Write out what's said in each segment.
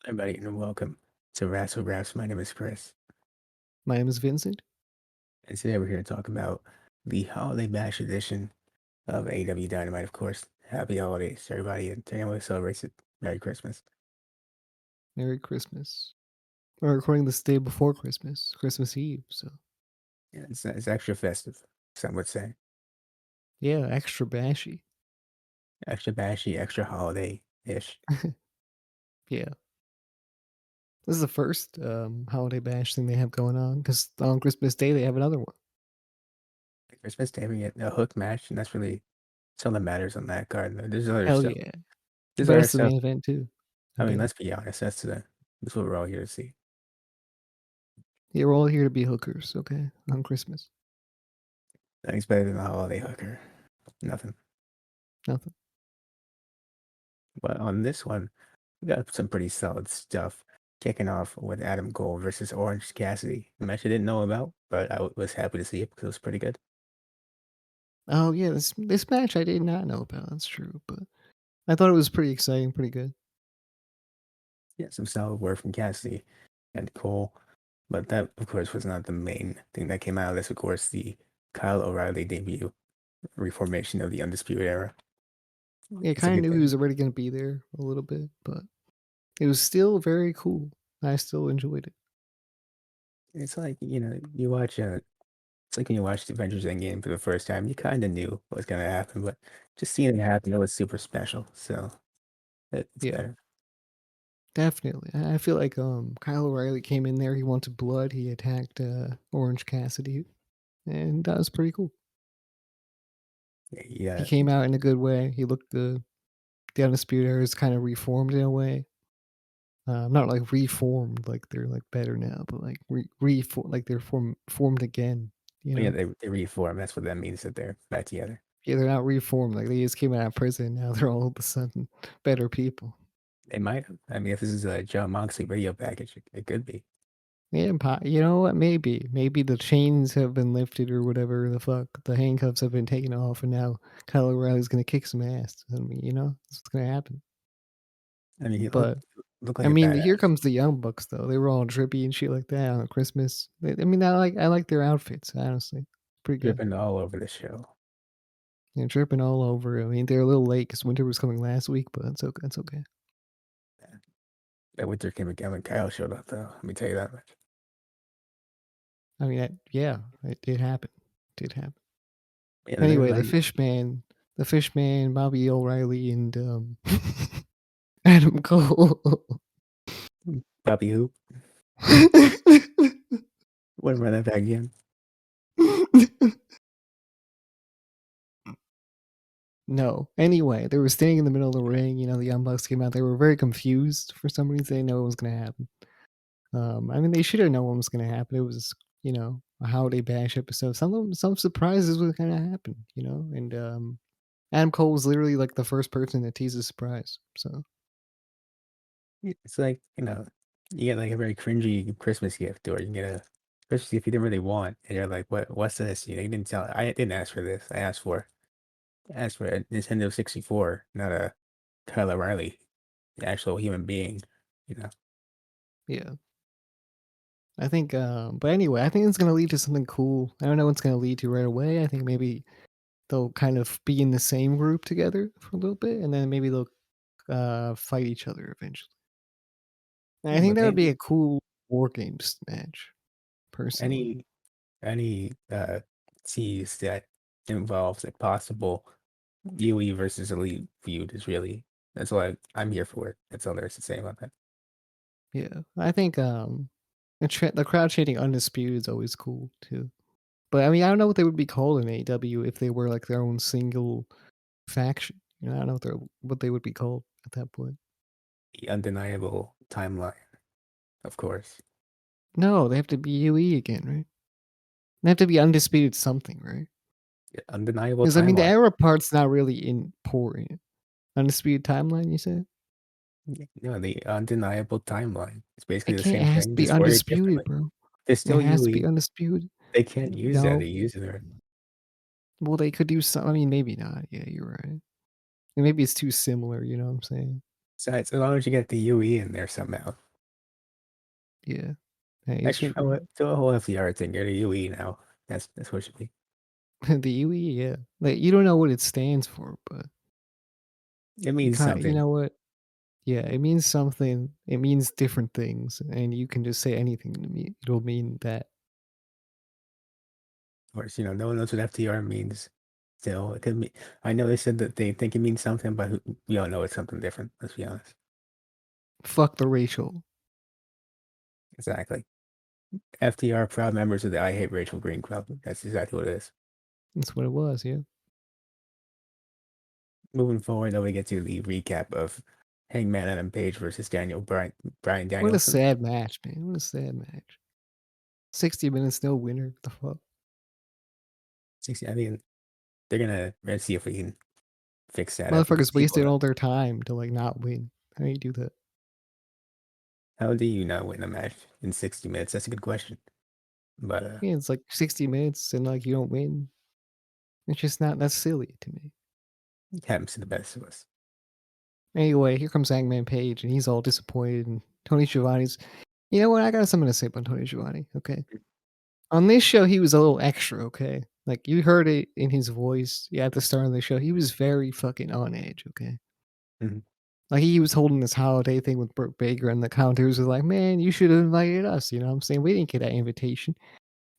Everybody, and welcome to Wrassle Graps. My name is Chris, My name is Vincent. and today we're here to talk about the Holiday Bash edition of AEW Dynamite, of course. Happy holidays, everybody, and to anyone who celebrates it, Merry Christmas. Merry Christmas. We're recording this day before Christmas, Christmas Eve. So, Yeah, it's extra festive, some would say. yeah, extra bashy. Extra bashy, extra holiday-ish. Yeah. This is the first holiday bash thing they have going on because on Christmas Day they have another one. Christmas Day, we get a hook match, and that's really something that matters on that card. There's other Hell stuff. yeah. There's But other that's the stuff. main event too. I mean, Okay. let's be honest, that's what we're all here to see. Yeah, we're all here to be hookers, okay, on Christmas. Nothing's better than a holiday hooker. Nothing. Nothing. But on this one, we got some pretty solid stuff. Kicking off with Adam Cole versus Orange Cassidy. A match I didn't know about, but I was happy to see it because it was pretty good. Oh yeah, this match I did not know about. That's true, but I thought it was pretty exciting, pretty good. Yeah, some solid work from Cassidy and Cole. But that, of course, was not the main thing that came out of this. Of course, the Kyle O'Reilly debut, reformation of the Undisputed Era. Yeah, I It's a kind of good knew he thing. was already going to be there a little bit, but it was still very cool. I still enjoyed it. It's like, you watch it's like when you watch the Avengers Endgame for the first time, you kind of knew what was going to happen, but just seeing it happen, it was super special. So it's Yeah. better. Definitely. I feel like Kyle O'Reilly came in there, he wanted blood, he attacked Orange Cassidy, and that was pretty cool. He Yeah, came out in a good way. He looked good. The Undisputed Era is kind of reformed in a way. Not like reformed, like they're like better now, but like like they're formed again. You yeah, know? they reform. That's what that means, that they're back together. Yeah, they're not reformed. Like they just came out of prison. Now they're all of a sudden better people. They might have. I mean, if this is a John Moxley video package, it could be. Yeah, you know what? Maybe the chains have been lifted or whatever the fuck. The handcuffs have been taken off, and now Kyle O'Reilly's gonna kick some ass. I mean, that's what's gonna happen. I mean, he But looked I like a mean, here badass. comes the Young Bucks though. They were all drippy and shit like that on Christmas. I mean, I like their outfits. Honestly, pretty good. Dripping all over the show. They're dripping all over. I mean, they're a little late because winter was coming last week, but it's okay. It's okay. That winter came again when Kyle showed up, though. Let me tell you that much. I mean, yeah, it did happen. It did happen. Yeah, and Anyway, everybody, the Fishman, Bobby O'Reilly, and Adam Cole. Bobby who? Want to run that back again? No. Anyway, they were standing in the middle of the ring. The Young Bucks came out. They were very confused for some reason. They didn't know what was going to happen. I mean, they should have known what was going to happen. It was, a Holiday Bash episode. Some surprises were going to happen. And Adam Cole was literally like the first person to tease a surprise. So It's like, you get like a very cringy Christmas gift, or you get a Christmas gift you didn't really want, and you're like, what's this? You didn't tell. I didn't ask for this. I asked for a Nintendo 64, not a Kyle O'Reilly, the actual human being, you know. yeah, I think. But anyway, I think it's going to lead to something cool. I don't know what it's going to lead to right away. I think maybe they'll kind of be in the same group together for a little bit, and then maybe they'll fight each other eventually. And I Yeah, think but that would they be a cool War Games match, personally. any any tease that involves a possible UE versus Elite feud is really that's why I'm here for it. That's all there's to say about that. Yeah, I think the crowd chanting "Undisputed" is always cool too. But I mean, I don't know what they would be called in AEW if they were like their own single faction. I don't know what they would be called at that point. The undeniable timeline, of course. No, they have to be UE again, right? They have to be undisputed something, right? The undeniable Because I mean, the timeline. era part's not really important. Undisputed timeline, you said? No, the undeniable timeline. It's basically It the can't. It same has to thing, be just worded undisputed, differently. bro. It's It still has to be UE. undisputed. They can't use that. They No. use it. Well, they could do some. I mean, maybe not. Yeah, you're right. And maybe it's too similar. You know what I'm saying? Besides, as long as you get the UE in there somehow. Yeah. Hey, it's Actually, you know what? Do a whole FDR thing. Get a UE now. That's what it should be. the UE, yeah. Like you don't know what it stands for, but It means you something. know what? Yeah, it means something. It means different things, and you can just say anything to me. It'll mean that. Of course, no one knows what FDR means. Still, it could mean. I know they said that they think it means something, but we all know it's something different. Let's be honest. Fuck the racial. Exactly. FDR, proud members of the I Hate Rachel Green Club. That's exactly what it is. That's what it was. Yeah. Moving forward, though, we get to the recap of Hangman Adam Page versus Bryan What a Danielson. sad match, man. What a sad match. 60 minutes, no winner. What the fuck? 60. I mean, they're gonna see if we can fix that after the Motherfuckers sequel. wasted all their time to like not win. How do you do that? How do you not win a match in 60 minutes? That's a good question. But Yeah, it's like 60 minutes and like you don't win. It's just not that's silly to me. it happens to the best of us. Anyway, here comes Hangman Page and he's all disappointed and Tony Schiavone's you know what? I got something to say about Tony Schiavone, okay? On this show, he was a little extra, okay? Like you heard it in his voice at the start of the show. He was very fucking on edge, okay? Mhm. Like he was holding this holiday thing with Brooke Baker, and the counters was like, "Man, you should have invited us." You know what I'm saying? We didn't get that invitation.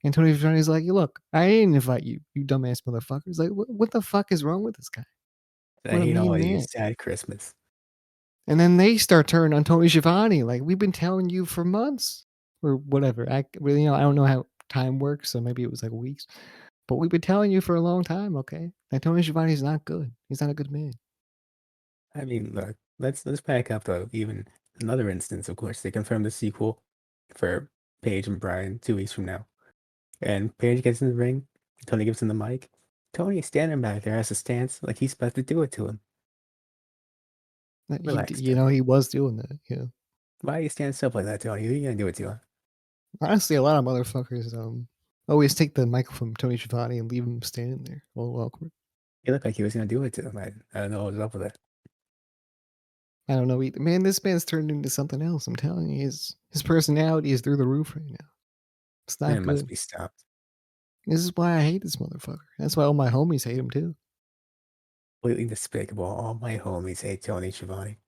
And Tony Schiavone's like, "Look, I didn't invite you, you dumbass motherfuckers. Like, what the fuck is wrong with this guy? I What a hate all mean of you. man." Sad Christmas. And then they start turning on Tony Schiavone. Like, we've been telling you for months or whatever. I really, I don't know how time works, so maybe it was like weeks. But we've been telling you for a long time, okay? That Tony Schiavone's not good. He's not a good man. I mean, look, let's back up though. Even another instance, of course, they confirmed the sequel for Paige and Bryan 2 weeks from now. And Paige gets in the ring. Tony gives him the mic. Tony is standing back there as a stance like he's about to do it to him. Relax, Tony. He was doing that. Yeah. Why are you standing up like that, Tony? Who are you gonna do it to him? Honestly, a lot of motherfuckers always take the mic from Tony Schiavone and leave him standing there, all awkward. He looked like he was gonna do it to him. I don't know what was up with it. I don't know either. Man, this man's turned into something else. I'm telling you, his personality is through the roof right now. It's not Man must good. be stopped. This is why I hate this motherfucker. That's why all my homies hate him too. Completely despicable. All my homies hate Tony Schiavone.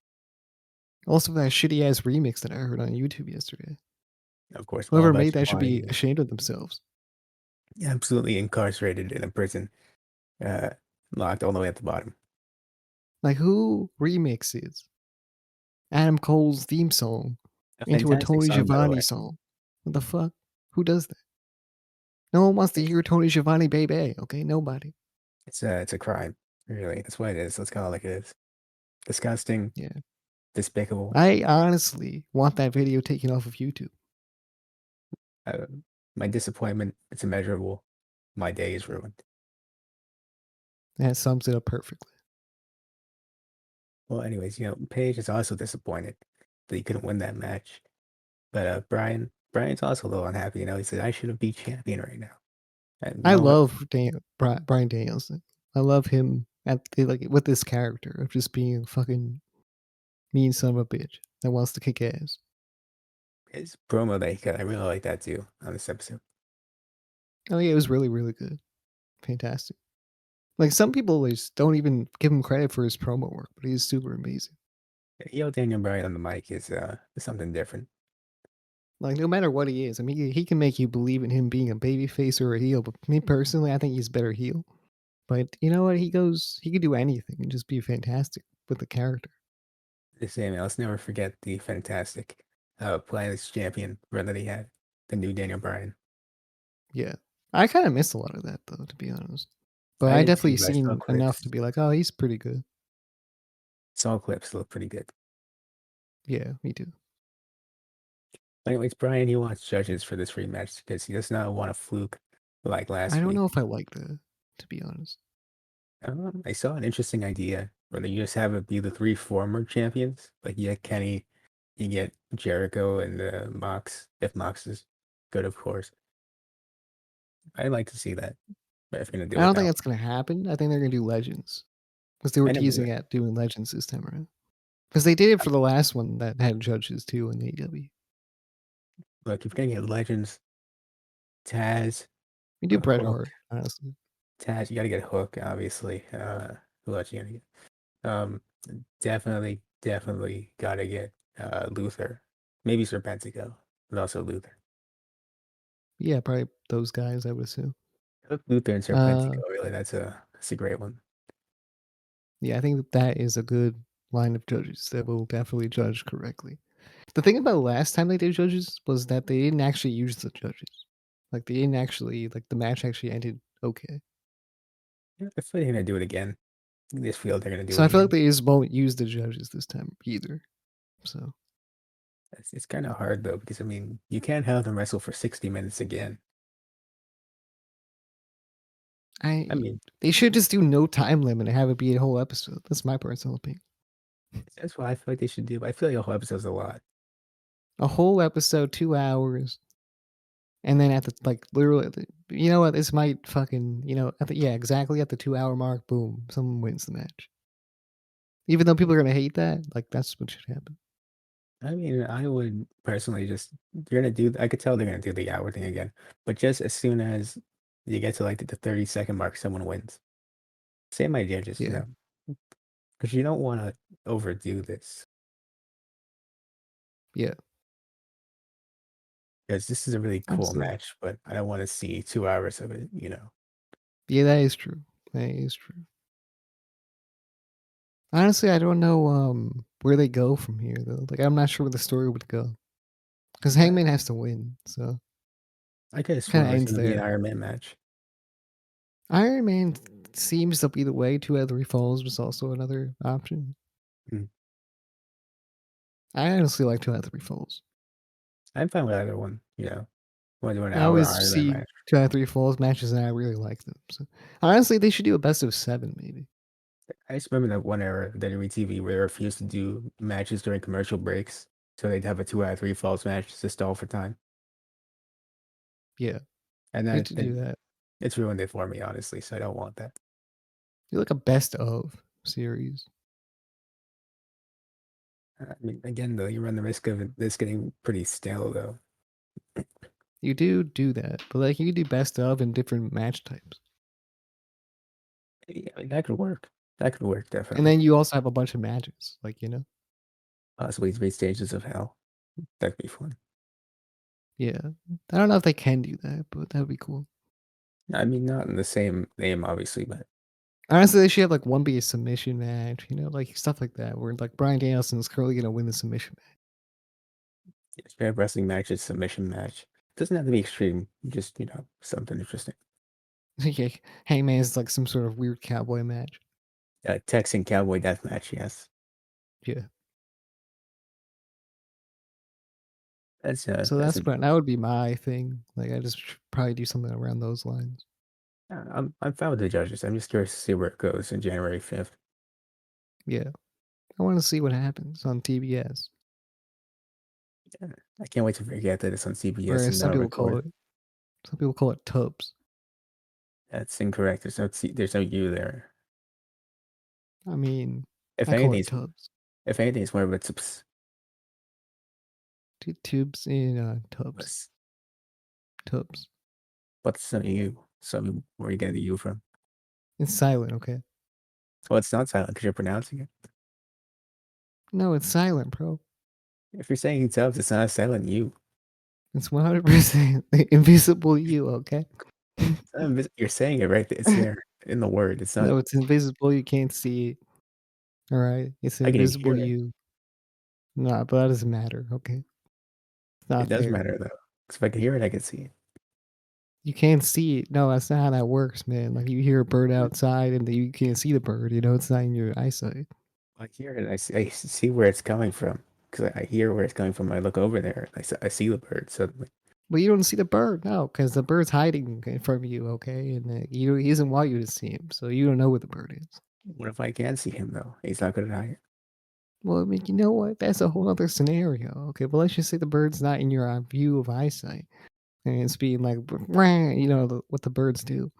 Also, that shitty ass remix that I heard on YouTube yesterday. Of course, all Whoever about made that should be Schiavone. ashamed of themselves. Absolutely incarcerated in a prison, uh, locked all the way at the bottom. Like, who remixes Adam Cole's theme song A into a fantastic Tony song, by the Schiavone way. song? What the fuck? Who does that? No one wants to hear Tony Schiavone, baby. Okay, nobody. It's a crime, really. That's what it is. Let's call it like it is. Disgusting, Yeah, despicable. I honestly want that video taken off of YouTube. Uh, my disappointment, it's immeasurable. My day is ruined. That sums it up perfectly. Well, anyways, Paige is also disappointed that he couldn't win that match. But Brian's also a little unhappy. He said I should have beat champion right now. And you I know what? love Brian Danielson. I love him with this character of just being a fucking mean son of a bitch that wants to kick ass. His promo that he cut, I really like that too on this episode. Oh yeah, it was really really good, fantastic. Like some people just don't even give him credit for his promo work, but he's super amazing. Daniel Bryan on the mic is something different. Like no matter what he is, I mean, he can make you believe in him being a baby face or a heel. But me personally, I think he's a better heel. But you know what? He could do anything and just be fantastic with the character. The same. Let's never forget the fantastic Planet's champion run that he had. The new Daniel Bryan. Yeah, I kind of miss a lot of that though, to be honest. But I I did too, definitely but I saw seen enough to clips. be like, oh, he's pretty good. Saw clips look pretty good. Yeah, me too. Anyways, Bryan, he wants judges for this rematch because he does not want a fluke like I last don't week. know if I like that, to be honest. I saw an interesting idea where you just have it be the three former champions. Like you get Kenny, you get Jericho, and Mox, if Mox is good, of course. I'd like to see that. But if you're gonna I do it don't think now, that's gonna happen. I think they're gonna do Legends because they were I never. teasing at doing Legends this time around. Because they did it for the last one that had judges too in AEW. Look, if you're gonna get legends, Taz, We do Bret Hook, Hart, honestly. Taz, you gotta get Hook, obviously. Who else you gonna get? Um, definitely gotta get Luther. Maybe Serpentico, but also Luther. Yeah, probably those guys, I would assume. Hook, Luther, and Uh, Serpentico. Really, that's a great one. yeah, I think that is a good line of judges that will definitely judge correctly. The thing about last time they did judges was that they didn't actually use the judges. Like they didn't actually like the match actually ended okay. Yeah, I feel they're gonna do it again. I just feel they're gonna do So it I feel like again. they just won't use the judges this time either. So It's kind of hard though because I mean you can't have them wrestle for 60 minutes again. I I mean they should just do no time limit and have it be a whole episode. That's my personal opinion. that's what I feel like they should do. I feel like a whole episode's a lot. A whole episode, 2 hours, and then at the like literally, you know what? This might fucking at the, yeah, exactly at the 2 hour mark. Boom, someone wins the match. Even though people are gonna hate that, like that's what should happen. I mean, I would personally just you're gonna do. I could tell they're gonna do the hour thing again, but just as soon as you get to like the 30-second mark, someone wins. Same idea, just Yeah, because you don't want to overdo this. yeah, Because this is a really cool absolutely. match, but I don't want to see 2 hours of it. Yeah, that is true. That is true. Honestly, I don't know where they go from here though. Like I'm not sure where the story would go because I, Hangman has to win, so I could have kind sworn of it was ends gonna be an there. Iron Man match. Iron Man seems to be the way. 2 out of 3 falls was also another option. Mm. I honestly like 2 out of 3 falls. I'm fine with either one. Want to do an I hour always Iron Man see match? 2 out of 3 falls matches, and I really like them. So honestly, they should do a best of 7, maybe. I just remember that one era of WWE where they refused to do matches during commercial breaks, so they'd have a 2 out of 3 falls match just to stall for time, Yeah, and they then should do that. it's ruined it for me, honestly. So I don't want that. Do like a best of series. I mean, again, though, you run the risk of this getting pretty stale, though. You do that, but like you could do best of in different match types, Yeah, I mean, that could work. That could work and definitely. then you also have a bunch of matches. Possibly 3 stages of hell. That'd be fun. Yeah. I don't know if they can do that, but that would be cool. I mean, not in the same name, obviously, but Honestly, they should have like one be a submission match, like stuff like that, where like Bryan Danielson is currently gonna win the submission if you have wrestling matches, submission match. Doesn't have to be extreme. Just something interesting. match. Yeah, Hangman is like some sort of weird cowboy match. Texan Cowboy Death Match. Yes, Yeah. So that's a good that one. would be my thing. Like I just probably do something around those lines. I'm fine with the judges. I'm just curious to see where it goes in January 5th. Yeah. I want to see what happens on TBS. Yeah, I can't wait to forget that it's on CBS Or and not record. some people call it tubs. That's incorrect. There's no you there. I mean, If I call anything, it tubs. if anything, it's more of a tubs. Tubes in tubs. What's Tubs. what's some you? Some where you get the you from? It's silent, okay? Well, it's not silent because you're pronouncing it. No, it's silent, bro. If you're saying tubs, it's not a silent you. It's 100% the invisible you, okay? You're saying it right there. It's there in the word. It's not. No, it's invisible. You can't see it. All right. It's I can invisible hear it. you. Nah, but that doesn't matter. Okay. It's It not does fair. matter though. Because if I can hear it, I can see it. You can't see it. No, that's not how that works, man. Like you hear a bird outside and you can't see the bird. It's not in your eyesight. I hear it. I see where it's coming from. Because I hear where it's coming from. I look over there. I see the bird suddenly. But you don't see the bird, no, because the bird's hiding from you, okay? And he doesn't want you to see him, so you don't know where the bird is. What if I can see him though? He's not good at hiding. Well, I mean, you know what? That's a whole other scenario. Okay, but let's just say the bird's not in your view of eyesight, and it's being like, what the birds do,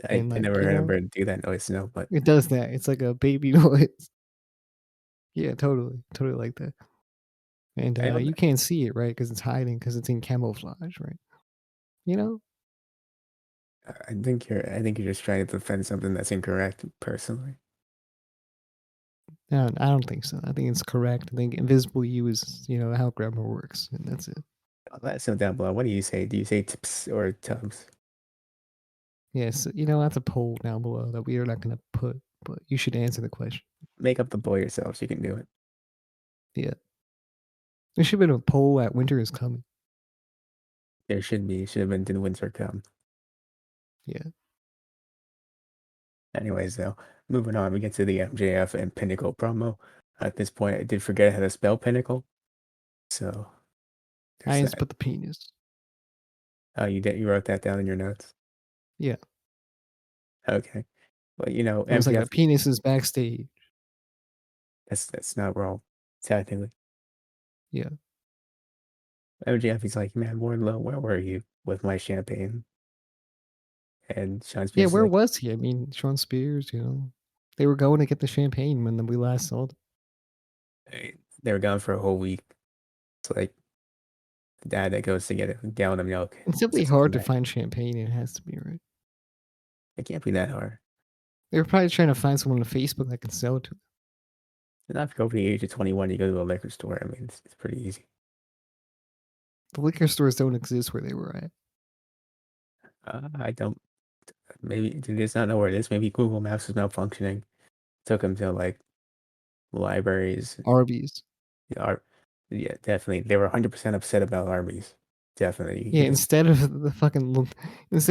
I and like, never heard a bird do that noise. No, but it does that. It's like a baby noise. Yeah, totally like that. And I don't. you can't see it, right? Because it's hiding, because it's in camouflage, right? You know? I think you're just trying to defend something that's incorrect. Personally, No, I don't think so. I think it's correct. I think invisible you is, how grammar works, and that's it. let us know down below. What do you say? Do you say tips or tubs? Yes, that's a poll down below that we are not going to put, but you should answer the question. Make up the boy yourselves. You can do it. Yeah. There should have been a poll at Winter is Coming. There should be. Should have been Did Windsor come? Yeah. Anyways, though, moving on, we get to the MJF and Pinnacle promo. At this point, I did forget how to spell Pinnacle, so I there's just that. put the penis. Oh, you wrote that down in your notes. Yeah. Okay, well, It was like a MJF. penis is backstage. That's not wrong, technically. Yeah. MJF, he's like, man, Wardlow, where were you with my champagne? And Sean Yeah, Spears is where like, was he? I mean, Sean Spears, they were going to get the champagne when we last saw them. hey, they were gone for a whole week. It's like the dad that goes to get a gallon of milk It's simply doesn't come hard to back. find champagne. It has to be, right? It can't be that hard. They were probably trying to find someone on Facebook that can sell it to them. And if you're over the age of 21, you go to a liquor store. I mean, it's pretty easy. The liquor stores don't exist where they were at. I don't. Maybe they just not know where it is. Maybe Google Maps is malfunctioning. Took them to like libraries. Arby's. Are yeah, definitely. They were 100% upset about Arby's. Definitely. You Yeah, could just instead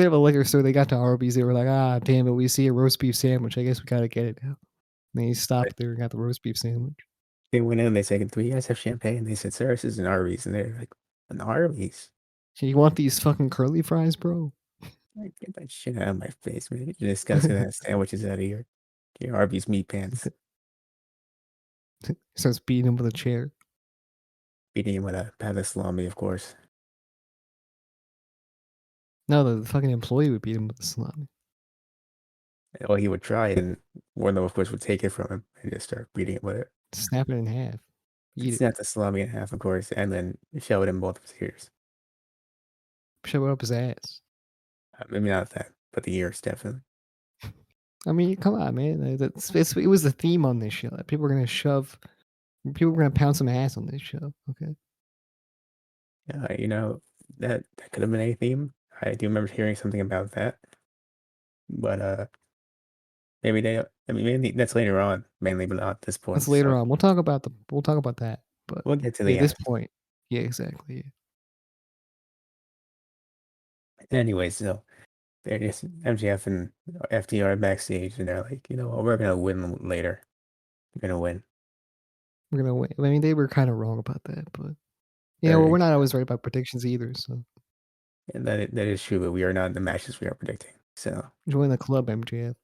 of a liquor store, they got to Arby's. They were like, ah, damn it, we see a roast beef sandwich. I guess we gotta get it now. And they stopped there and got the roast beef sandwich. they went in and they said, "Do you guys have champagne?" They said, "Sir, this is an Arby's," and they're like, "An Arby's? Hey, you want these fucking curly fries, bro? Like, get that shit out of my face, man! You're disgusting that sandwiches out of your Arby's meat pants." Starts beating him with a chair. Beating him with a pat of salami, of course. No, the fucking employee would beat him with the salami. Well, he would try, and Wardlow, of course, would take it from him and just start beating it with it. Snap it in half. Eat it. Snap the salami in half, of course, and then shove it in both of his ears. Shove it up his ass. Maybe not that, but the ears definitely. I mean, come on, man. It was the theme on this show. People were gonna pound some ass on this show. Okay. That could have been a theme. I do remember hearing something about that, but maybe they. I mean, maybe that's later on, mainly, but not at this That's point. later So on. We'll talk about that. But we'll get to yeah, the at this end. point, yeah, exactly. Yeah. Anyways, so they're just MJF and FTR backstage, and they're like, what, we're gonna win later. We're gonna win. We're gonna win. I mean, they were kind of wrong about that, but well, Very we're not true. always right about predictions either. So And that is true, but we are not in the matches we are predicting. So join the club, MJF,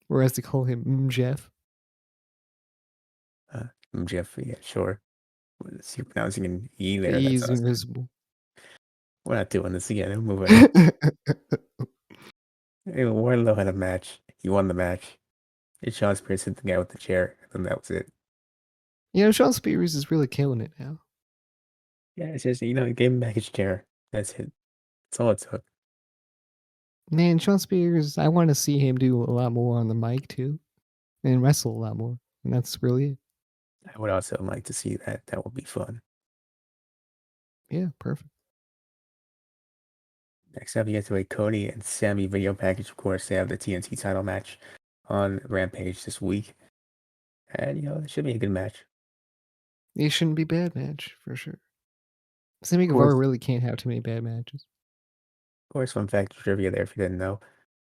or as they call him, Jeff. MJF, yeah, sure. You're pronouncing an E The there. E That's is awesome. invisible. We're not doing this again. We're moving on. Anyway, Wardlow had a match. He won the match. And Sean Spears hit the guy with the chair, and that was it. Sean Spears is really killing it now. Yeah, it's just, he gave him back his chair. That's it. That's all it took. Man, Sean Spears, I want to see him do a lot more on the mic too, and wrestle a lot more. And that's really it. I would also like to see that. That would be fun. Yeah, perfect. Next up, you get to a Cody and Sammy video package. Of course, they have the TNT title match on Rampage this week. And, it should be a good match. It shouldn't be a bad match for sure. Sammy Of Guevara course, really can't have too many bad matches. fun fact trivia there if you didn't know.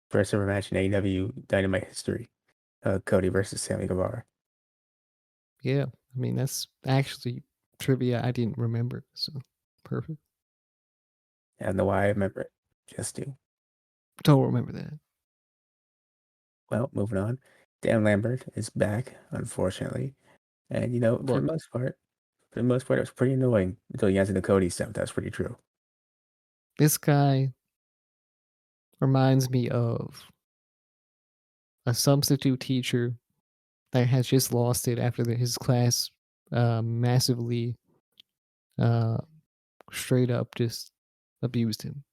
First ever match in AEW Dynamite history. Cody versus Sammy Guevara. Yeah, I mean that's actually trivia I didn't remember. So perfect. I don't know why I remember it. Just do. Don't remember that. Well, moving on. Dan Lambert is back, unfortunately. And, for the Look, most part, it was pretty annoying until you got to the Cody stuff. That's pretty true. this guy reminds me of a substitute teacher that has just lost it after his class massively uh, straight up just abused him.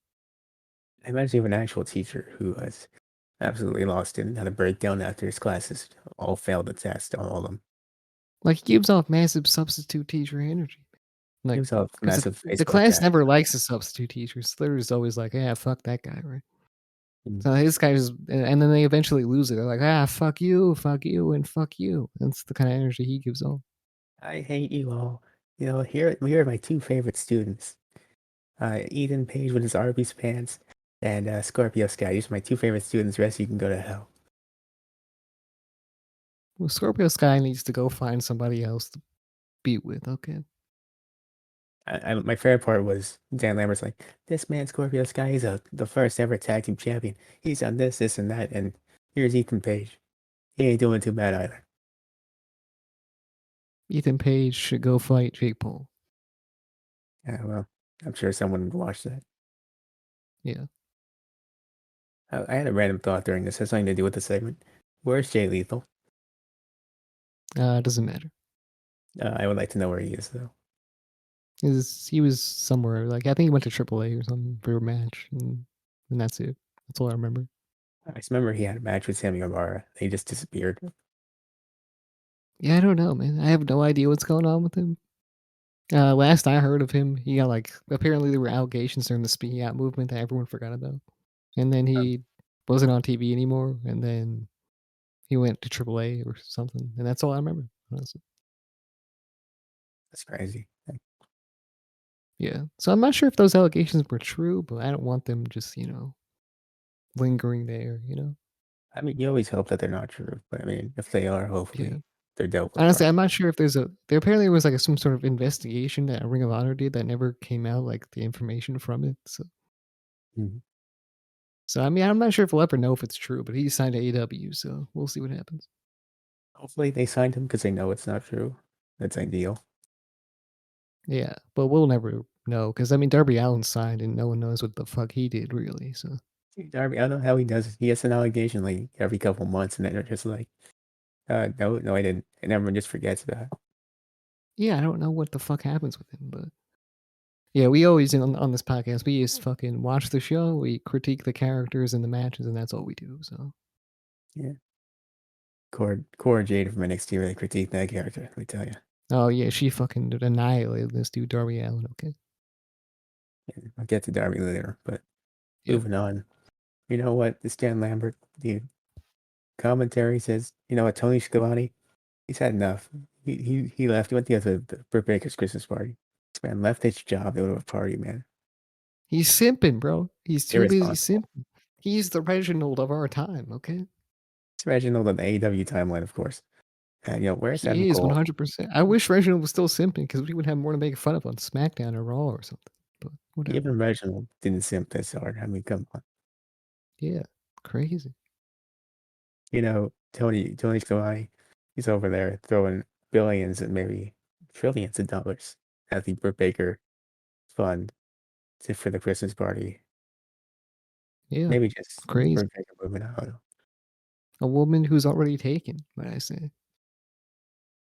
I imagine you have an actual teacher who has absolutely lost it and had a breakdown after his classes all failed the test, all of them. Like, he gives off massive substitute teacher energy. He Like, himself because massive the Facebook class chat. never likes the substitute teachers. They're just always like, yeah, fuck that guy, right? Mm. So his guy just, and then they eventually lose it. They're like, fuck you, and fuck you. That's the kind of energy he gives off. I hate you all. Here are my two favorite students. Ethan Page with his Arby's pants and Scorpio Sky. These are my two favorite students. The rest of you can go to hell. Well, Scorpio Sky needs to go find somebody else to beat with, okay? My favorite part was Dan Lambert's like, this man Scorpio Sky is the first ever tag team champion. He's done this, and that, and here's Ethan Page. He ain't doing too bad either. Ethan Page should go fight Jake Paul. Yeah, well, I'm sure someone would watch that. Yeah. I had a random thought during this. It has nothing to do with the segment. Where's Jay Lethal? Doesn't matter. I would like to know where he is, though. He was somewhere, like, I think he went to AAA or something for a match, and that's it. That's all I remember. I just remember he had a match with Sammy Guevara. He just disappeared. Yeah, I don't know, man. I have no idea what's going on with him. Last I heard of him, he got, like, apparently there were allegations during the speaking out movement that everyone forgot about. And then he wasn't on TV anymore, and then he went to AAA or something, and that's all I remember, honestly. That's crazy. Yeah. So I'm not sure if those allegations were true, but I don't want them just, lingering there, I mean, you always hope that they're not true, but I mean, if they are, Yeah. hopefully they're dealt with Honestly, properly. I'm not sure if there apparently was like some sort of investigation that Ring of Honor did that never came out, like the information from it. Mhm. So I mean, I'm not sure if we'll ever know if it's true, but he signed to AEW, so we'll see what happens. Hopefully they signed him because they know it's not true. That's ideal. Yeah, but we'll never know because I mean, Darby Allin signed, and no one knows what the fuck he did really. So Darby, I don't know how he does it. He gets an allegation like every couple months, and then they're just like, no, I didn't. And everyone just forgets about it. yeah, I don't know what the fuck happens with him, but yeah, we always on this podcast we just fucking watch the show, we critique the characters and the matches, and that's all we do. So Yeah. Cora Jade from NXT really critiqued that character, let me tell you. oh yeah, she fucking annihilated this dude Darby Allin. Okay, Yeah, I'll get to Darby later, but yeah. moving on. You know what? This Dan Lambert, dude, commentary says, you know what, Tony Schiavone, he's had enough. He left. He went to the Britt Baker's Christmas party. This man left his job to go to a party, man. He's simping, bro. He's too busy Irresponsible. simping. He's the Reginald of our time, okay? It's Reginald on the AEW timeline, of course. And, where's Adam He is Cole? 100%. I wish Reginald was still simping because we would have more to make fun of on SmackDown or Raw or something. But whatever. Even Reginald didn't simp this hard. I mean, come on. Yeah, crazy. Tony Schiavone, he's over there throwing billions and maybe trillions of dollars at the Britt Baker fund for the Christmas party. Yeah, Maybe just the crazy. Britt Baker movement. I don't know. A woman who's already taken, might I say.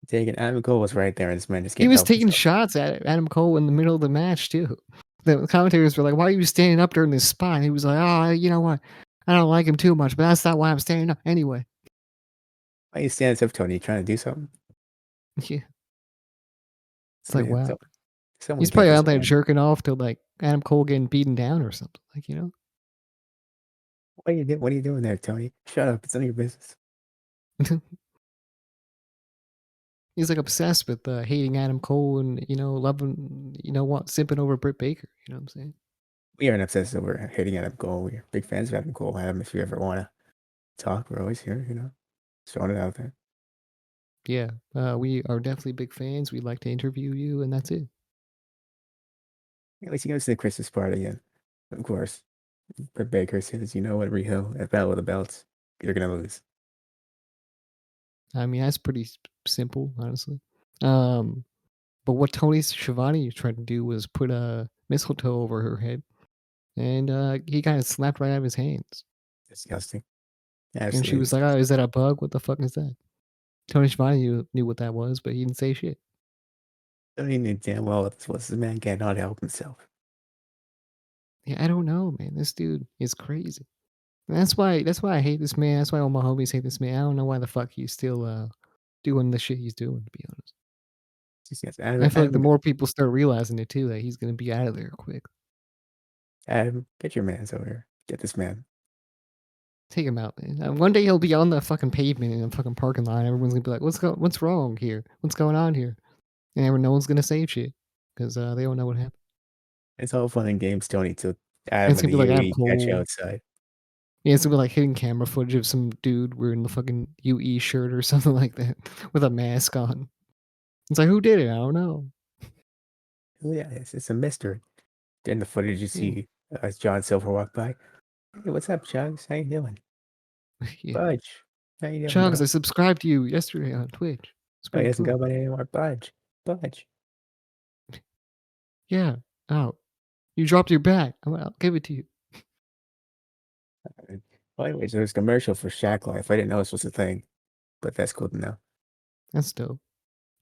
Taking Adam Cole was right there, and this man just He can't was help taking himself. shots at Adam Cole in the middle of the match, too. The commentators were like, why are you standing up during this spot? And he was like, oh, you know what? I don't like him too much, but that's not why I'm standing up anyway. Why you standing up, Tony? You trying to do something? Yeah. It's I like, mean, wow. He's someone get probably this out there man. jerking off to like Adam Cole getting beaten down or something. Like, What are you doing there, Tony? Shut up. It's none of your business. he's like obsessed with hating Adam Cole and, loving, what, simping over Britt Baker. You know what I'm saying? We aren't obsessed over hating Adam Cole. We're big fans of Adam Cole. Adam, if you ever want to talk, we're always here, Just throwing it out there. Yeah. We are definitely big fans. We'd like to interview you, and that's it. At least he goes to the Christmas party, and of course, Britt Baker says, you know what, Riho, at Battle of the Belts, you're going to lose. I mean, that's pretty simple, honestly. But what Tony Schiavone tried to do was put a mistletoe over her head, and he kind of slapped right out of his hands. Disgusting. And she Absolutely was like, "Oh, disgusting. is that a bug? What the fuck is that?" Tony Schiavone knew what that was, but he didn't say shit. I mean, damn well what's the man cannot help himself. Yeah, I don't know, man. This dude is crazy. And that's why I hate this man. That's why all my homies hate this man. I don't know why the fuck he's still doing the shit he's doing, to be honest. Just yes, I feel like the more people start realizing it too, that he's gonna be out of there quick. Adam, get your man's over here. Get this man. Take him out, man. One day he'll be on the fucking pavement in a fucking parking lot. Everyone's gonna be like, What's wrong here? What's going on here?" And no one's gonna say shit because they don't know what happened. It's all fun and games, Tony, till And Adam it's and gonna the be like Adam UE catch you Cole. outside. Yeah, it's gonna be like hidden camera footage of some dude wearing the fucking UE shirt or something like that with a mask on. It's like, who did it? I don't know. Oh, yeah, it's a mystery. In the footage, you Yeah, see John Silver walk by. Hey, what's up, Chugs? How you doing? yeah. Budge. How you doing, Chugs, bro? I subscribed to you yesterday on Twitch. It's Oh, he pretty doesn't cool. go by anymore. Budge. Budge. Yeah. Oh, you dropped your bat. I'll give it to you. Well, anyways, there's a commercial for Shack Life. I didn't know this was a thing, but that's cool to know. That's dope.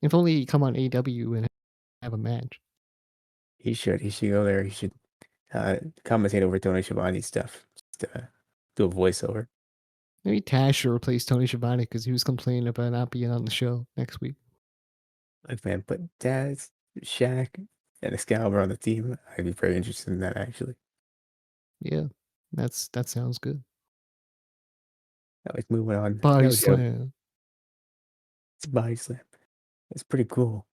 If only you come on AW and have a match. He should. He should go there. He should commentate over Tony Schiavone's stuff. Just, do a voiceover. Maybe Tash should replace Tony Schiavone because he was complaining about not being on the show next week. Like, man, put Daz, Shaq, and Excalibur on the team. I'd be very interested in that, actually. Yeah, that sounds good. Like, moving on. Body No joke. slam. It's a body slam. It's pretty cool.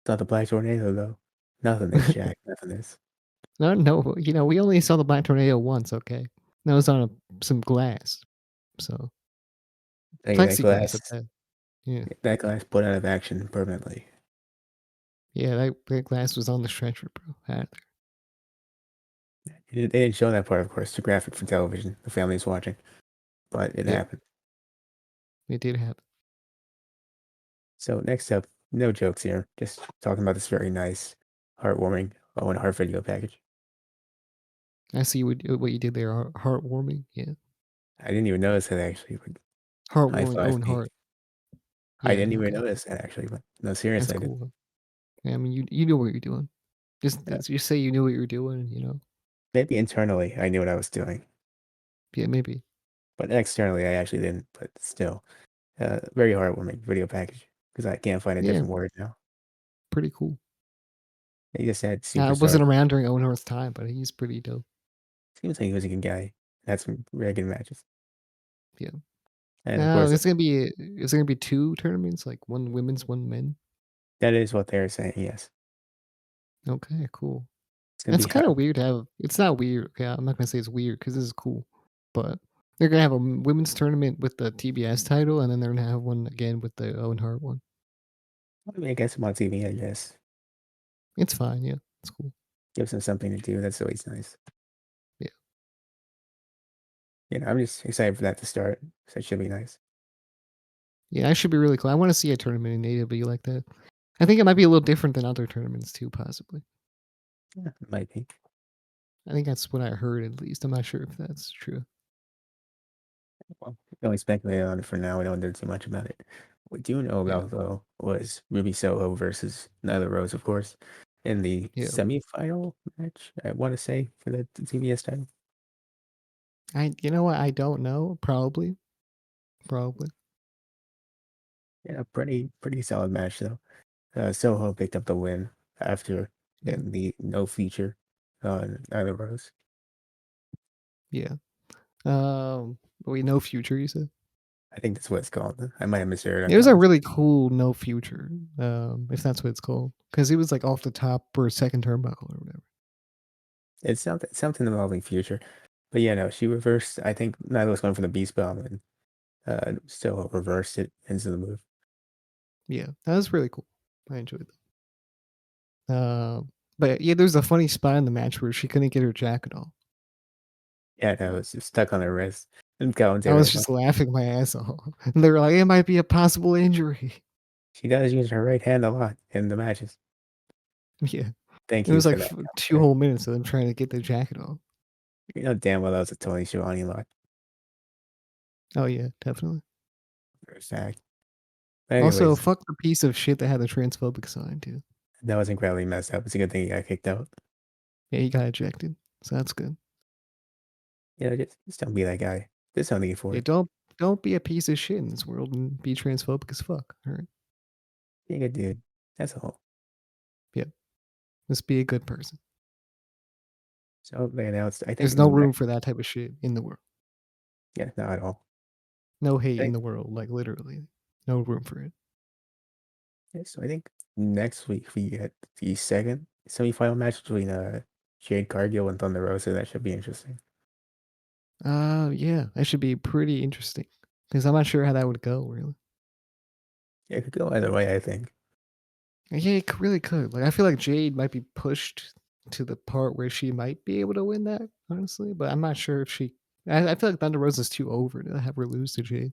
Not the Black Tornado, though. Nothing is Shaq. Nothing is. No, we only saw the Black Tornado once. Okay, that was on some glass, so Hey, plexiglass at that. Yeah, that glass put out of action permanently. yeah, that glass was on the stretcher, bro. Out there. They didn't show that part, of course. Too graphic for television. The family's watching, but it Yep, happened. it did happen. So next up, no jokes here. Just talking about this very nice, heartwarming Owen Hart video package. I see what you did there. Heartwarming. Yeah, I didn't even notice that actually. But high heartwarming. five Owen me. Hart. I Yeah, didn't even okay, notice that actually. But no, that's seriously, I did. cool. Yeah, I mean, you know what you're doing. Yeah. Just say you knew what you were doing. Maybe internally I knew what I was doing, Yeah, maybe. but externally I actually didn't. But still, very heartwarming video package because I can't find a Yeah, different word now. pretty cool. They just said I superstar. wasn't around during Owen Hart's time, but he's pretty dope. Seems like he was a good guy. Had some very good matches, Yeah. and of Now course it's gonna be two tournaments, like one women's, one men. that is what they're saying. Yes, Okay, cool. it's gonna That's be kind of weird to have. It's not weird. Yeah, I'm not gonna say it's weird because this is cool, but they're gonna have a women's tournament with the TBS title, and then they're gonna have one again with the Owen Hart one. I mean, I guess I'm on TV. I guess It's fine. Yeah, it's cool. gives them something to do. That's always nice. Yeah, I'm just excited for that to start. So it should be nice. yeah. I should be really cool. I want to see a tournament in AEW like that. I think it might be a little different than other tournaments too, possibly. Yeah, it might be. I think that's what I heard at least. I'm not sure if that's true. Well, we can only speculate on it for now. We don't do too much about it. What we do know Yeah, about though was Ruby Soho versus Nyla Rose, of course, in the yeah. semifinal match. I want to say for the TBS title. You know what? I don't know. Probably. Probably. Yeah, pretty solid match though. Soho picked up the win after Yeah. getting the no feature on Nyla Rose. Yeah. Wait, no future, you said? I think that's what it's called. I might have misheard on It was a comments. really cool no future, if that's what it's called. Because it was like off the top for a second turnbuckle or whatever. It's something involving future. But yeah, no, she reversed. I think Nyla was going for the beast bomb and Soho reversed it into the move. Yeah, that was really cool. I enjoyed that. But yeah, there's a funny spot in the match where she couldn't get her jacket off. Yeah, no, it's just stuck on her wrist. And I commentary was was like, just laughing my ass off. And they were like, it might be a possible injury. she does use her right hand a lot in the matches. Yeah. Thank It you was for like that two commentary. whole minutes of them trying to get their jacket off. You know damn well that was a Tony Schiavone lot Oh, yeah, definitely. for a fact. Also, Anyways, fuck the piece of shit that had the transphobic sign too. that was incredibly messed up. It's a good thing he got kicked out. Yeah, he got ejected, so that's good. Just don't be that guy. There's no need for Yeah, it. don't be a piece of shit in this world and be transphobic as fuck. All right. Be a good dude. That's all. Yeah, just be a good person. So they announced, I think, There's no room for that type of shit in the world. yeah, not at all. No hate I in think, the world, like literally, no room for it. yeah, so I think next week we get the second semifinal match between Jade Cargill and Thunder Rosa. That should be interesting. Yeah, that should be pretty interesting because I'm not sure how that would go really. Yeah, it could go either way, I think. Yeah, it really could. Like, I feel like Jade might be pushed to the part where she might be able to win that, honestly. But I'm not sure if she. I feel like Thunder Rosa's too over to have her lose to Jade.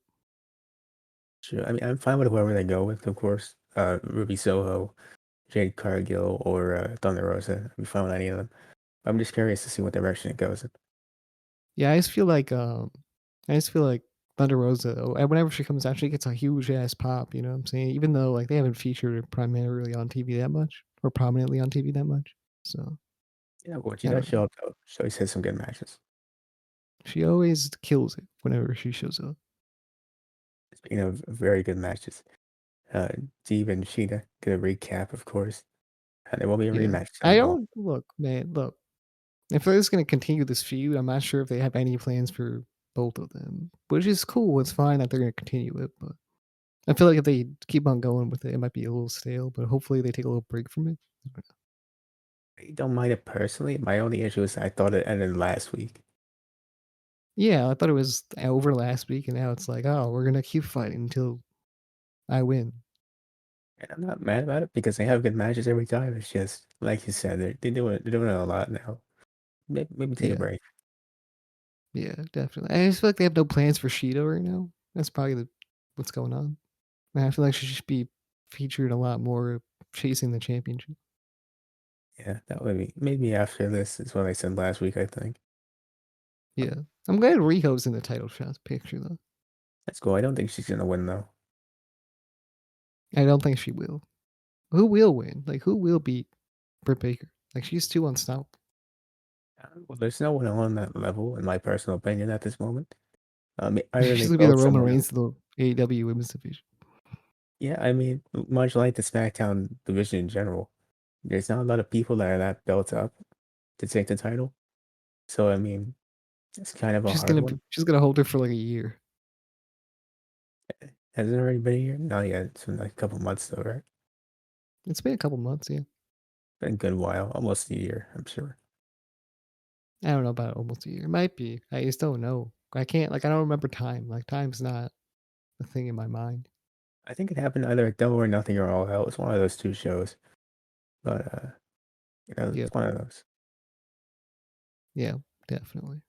Sure. I mean, I'm fine with whoever they go with, of course. Ruby Soho, Jade Cargill, or Thunder Rosa. I'd be fine with any of them. I'm just curious to see what direction it goes in. Yeah, I just feel like Thunder Rosa. Whenever she comes out, she gets a huge ass pop. You know what I'm saying? Even though like they haven't featured her primarily on TV that much or prominently on TV that much. So Yeah, but when she I does don't know. show up, though, she always has some good matches. She always kills it whenever she shows up. Speaking of very good matches, Deeb and Sheeta get a recap, of course. And there will be a Yeah. rematch I soon. Well, don't look, man, look. If they're just gonna continue this feud, I'm not sure if they have any plans for both of them. Which is cool. It's fine that they're gonna continue it, but I feel like if they keep on going with it, it might be a little stale, but hopefully they take a little break from it. I don't mind it personally. My only issue is I thought it ended last week. Yeah, I thought it was over last week, and now it's like, oh, we're gonna keep fighting until I win. And I'm not mad about it because they have good matches every time. It's just, like you said, they're doing it a lot now. Maybe take a Yeah, break. yeah, definitely. I just feel like they have no plans for Shido right now. That's probably what's going on. And I feel like she should be featured a lot more chasing the championship. Yeah, that would be maybe after this is what I said last week, I think. Yeah. I'm glad Riho's in the title shot picture though. That's cool. I don't think she's gonna win though. I don't think she will. Who will win? Like who will beat Britt Baker? Like she's too unstoppable. Well, there's no one on that level, in my personal opinion, at this moment. Either She's they gonna be the build Roman someone else. Reigns of the AEW Women's Division. Yeah, I mean, much like the SmackDown division in general, there's not a lot of people that are that built up to take the title. So I mean, it's kind of a hard one. She's gonna hold her for like a year. Has it already been a year? Not yet. It's been like a couple months though, right? It's been a couple months, yeah. Been a good while, almost a year, I'm sure. I don't know about almost a year. It might be. I just don't know. I can't like I don't remember time. Like time's not a thing in my mind. I think it happened either at Double or Nothing or All Out. It's one of those two shows, but Yeah, it's one of those. yeah, definitely.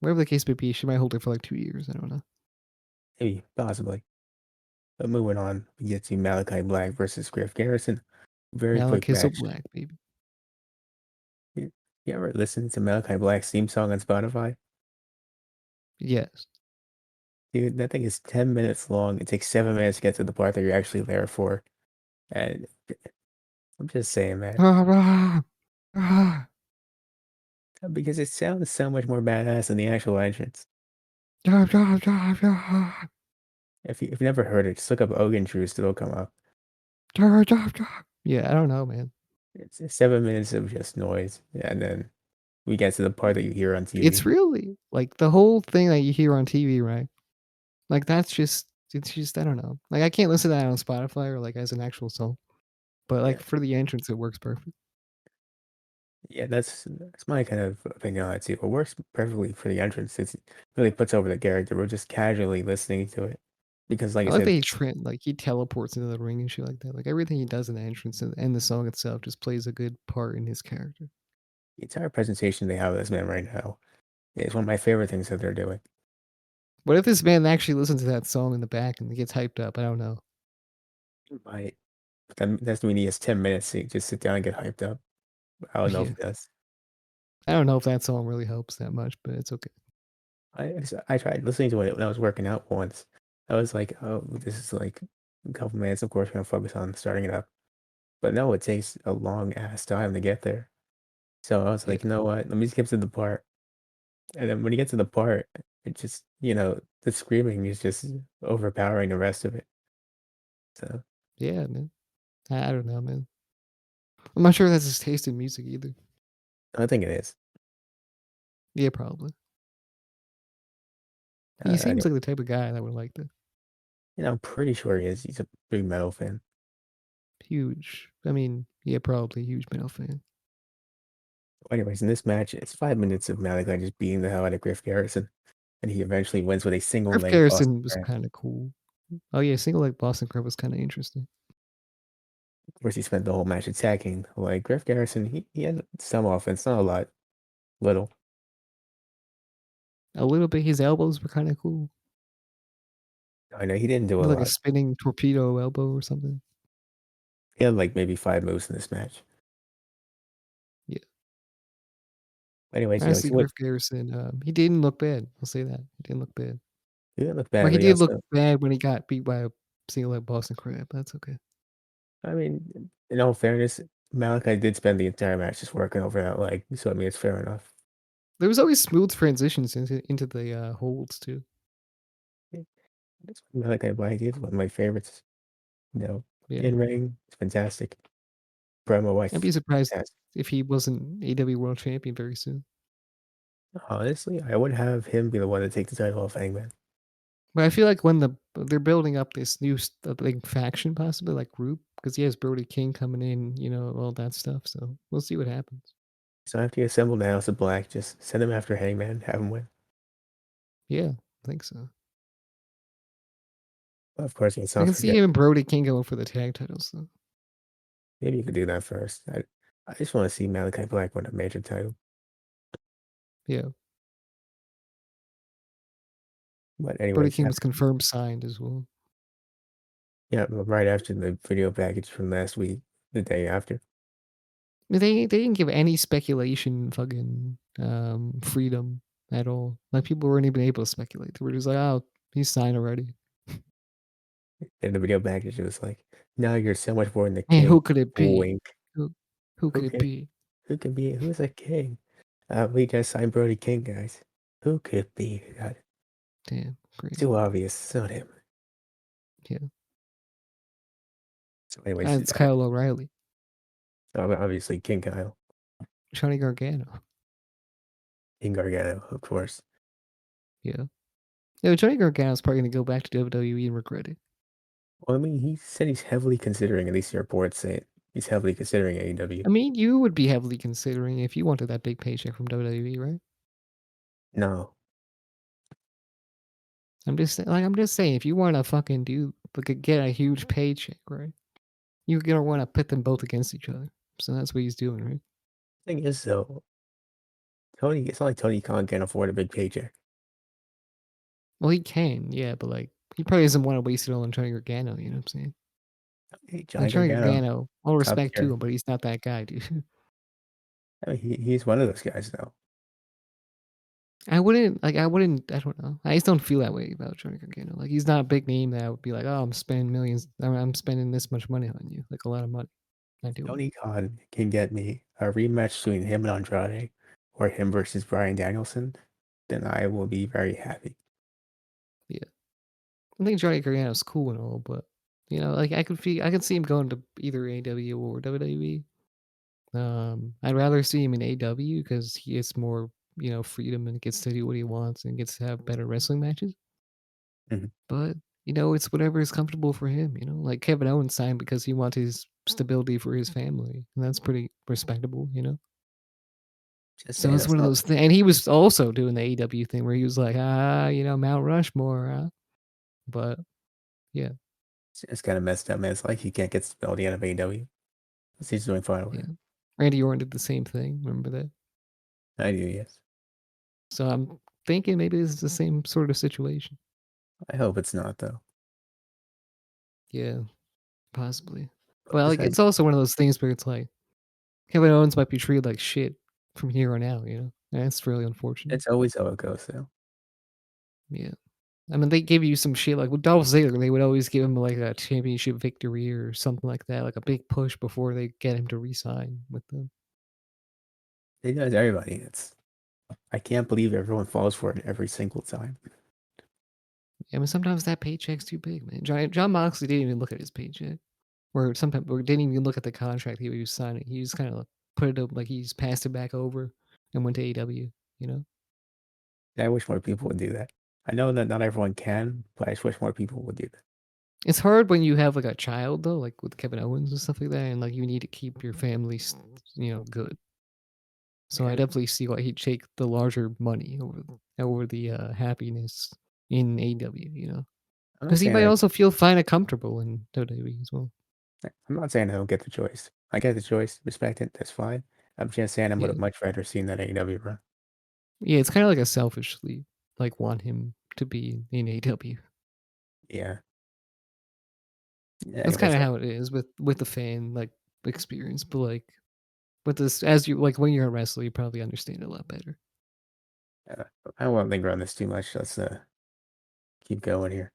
Whatever the case may be, she might hold it for like 2 years. I don't know. Maybe, possibly. But moving on, we get to Malachi Black versus Griff Garrison. Very quick Malachi so match. black, baby. You ever listen to Malachi Black's theme song on Spotify? Yes. Dude, that thing is 10 minutes long. It takes 7 minutes to get to the part that you're actually there for. And I'm just saying, man, because it sounds so much more badass than the actual entrance. If you never heard it, just look up Ogun Truce, it'll come up. Yeah, I don't know, man. It's 7 minutes of just noise. And then we get to the part that you hear on It's TV. really like the whole thing that you hear on TV, right? Like that's just it's just I don't know. Like I can't listen to that on Spotify or like as an actual song. But Yeah. like for the entrance, it works perfect. Yeah, that's my kind of opinion on it too. It works perfectly for the entrance. It really puts over the character. We're just casually listening to it. Because like I I like that said, he like he teleports into the ring and shit like that. Like everything he does in the entrance and the song itself just plays a good part in his character. the entire presentation they have of this man right now is one of my favorite things that they're doing. What if this man actually listens to that song in the back and gets hyped up? I don't know. But that's mean he has 10 minutes to just sit down and get hyped up. I don't know if Yeah. he does. I don't know if that song really helps that much, but it's okay. I tried listening to it when I was working out once. I was like, oh, this is like a couple minutes. Of course, we're gonna focus on starting it up. But no, it takes a long ass time to get there. So I was Yeah, like, you know what? Let me skip to the part. And then when you get to the part, it just, the screaming is just overpowering the rest of it. So yeah, man. I don't know, man. I'm not sure that's his taste in music either. I think it is. Yeah, probably. He seems Anyway, like the type of guy that would like that. I'm pretty sure he is. He's a big metal fan. Huge. I mean, yeah, probably huge metal fan. Anyways, in this match, it's 5 minutes of Malachi just beating the hell out of Griff Garrison, and he eventually wins with a single Griff leg Boston Garrison was Crab. kind of cool. Oh yeah, single leg Boston Crab was kind of interesting. Of course, he spent the whole match attacking. Like Griff Garrison, he had some offense, not a lot, little. A little bit. His elbows were kind of cool. I know he didn't do a Like a lot. spinning torpedo elbow or something. He had like maybe 5 moves in this match. Yeah. Anyways, Honestly, so what? Griff Garrison, he didn't look bad. I'll say that. He didn't look bad. He didn't look Well, bad, he but he did look also, bad when he got beat by a single leg Boston Crab. That's okay. I mean, in all fairness, Malachi did spend the entire match just working over that leg, so I mean, it's fair enough. There was always smooth transitions into the holds too. Yeah, that's what Malachi Black is one of my favorites. Yeah. In ring, it's fantastic. Promo I'd wise, be surprised fantastic. if he wasn't AW World Champion very soon. Honestly, I would have him be the one to take the title off Hangman. But I feel like when they're building up this new like faction, possibly like group, because he has Brody King coming in, all that stuff. So we'll see what happens. So after you assemble the House of Black, just send him after Hangman, have him win. Yeah, I think so. Of course, let's I not can see forget. him and Brody King going for the tag titles though. Maybe you could do that first. I just want to see Malachi Black win a major title. Yeah, But Brody anyways, King was after, confirmed signed as well. yeah, right after the video package from last week, the day after. I mean, they didn't give any speculation fucking freedom at all. Like people weren't even able to speculate. They were just like, oh, he's signed already. In the video package, it was like, now you're so much more than the And king. who could it be? Wink. Who who Who could it can be? who's a king? We just signed Brody King, guys. Who could it be? God, Damn, it's crazy. too obvious. It's not him. Yeah, So anyways, it's Kyle O'Reilly, obviously King Kyle, Johnny Gargano. King Gargano, of course. Yeah, yeah. Johnny Gargano's probably gonna go back to WWE and regret it. Well, I mean, he said he's heavily considering, at least the reports say it, he's heavily considering AEW. I mean, you would be heavily considering if you wanted that big paycheck from WWE, right? No, I'm just saying, if you want to fucking do like get a huge paycheck, right? You're gonna want to put them both against each other. So that's what he's doing, right? thing is though, it's not like Tony Khan can afford a big paycheck. Well, he can, yeah, but like he probably doesn't want to waste it all on Johnny Gargano. You know what I'm saying? Hey, Like Johnny Johnny Gargano, Gargano, all top respect to tier. him, but he's not that guy, dude. I mean, he's one of those guys though. I wouldn't, I don't know. I just don't feel that way about Johnny Gargano. Like he's not a big name that I would be like, oh, I'm spending millions. I'm spending this much money on you, like a lot of money. I do it. Tony Khan can get me a rematch between him and Andrade, or him versus Bryan Danielson, then I will be very happy. Yeah, I think Johnny Gargano's cool and all, but like I could see him going to either AW or WWE. I'd rather see him in AW because he gets more, freedom and gets to do what he wants and gets to have better wrestling matches. Mhm. But it's whatever is comfortable for him. Like Kevin Owens signed because he wants his stability for his family, and that's pretty respectable. Just So saying, it's that's one of not. those things. And he was also doing the AEW thing where he was like, Mount Rushmore. But yeah, It's kind of messed up, man. It's like he can't get stability out of AEW. He's doing fine over yeah. there. Randy Orton did the same thing. Remember that? I do, yes. So I'm thinking maybe this is the same sort of situation. I hope it's not though. Yeah, possibly. But Well, like besides, it's also one of those things where it's like Kevin Owens might be treated like shit from here on out. And that's really unfortunate. it's always how it goes though. Yeah. I mean, they gave you some shit like with Dolph Ziggler. They would always give him like a championship victory or something like that, like a big push before they get him to resign with them. They do it to everybody. I can't believe everyone falls for it every single time. I mean, sometimes that paycheck's too big, man. John Moxley didn't even look at his paycheck, or sometimes or didn't even look at the contract he was signing. He just kind of put it up like he's passed it back over and went to AEW. You know, I wish more people would do that. I know that not everyone can, but I just wish more people would do that. it's hard when you have like a child though, like with Kevin Owens and stuff like that, and like you need to keep your family, good. So I Yeah, definitely see why he'd take the larger money over the happiness in AEW. You know, I'm not because he saying might also feel fine and comfortable in WWE as well. I'm not saying I don't get the choice. I get the choice, respect it, that's fine. I'm just saying I would Yeah. have much rather seen that AEW run. Yeah, it's kinda like a selfishly, like, want him to be in AEW. Yeah. That's Anyways, kinda how it is with the fan, like, experience, but, like, with this as you like, when you're a wrestler, you probably understand it a lot better. uh, I won't linger on this too much. Let's keep going here.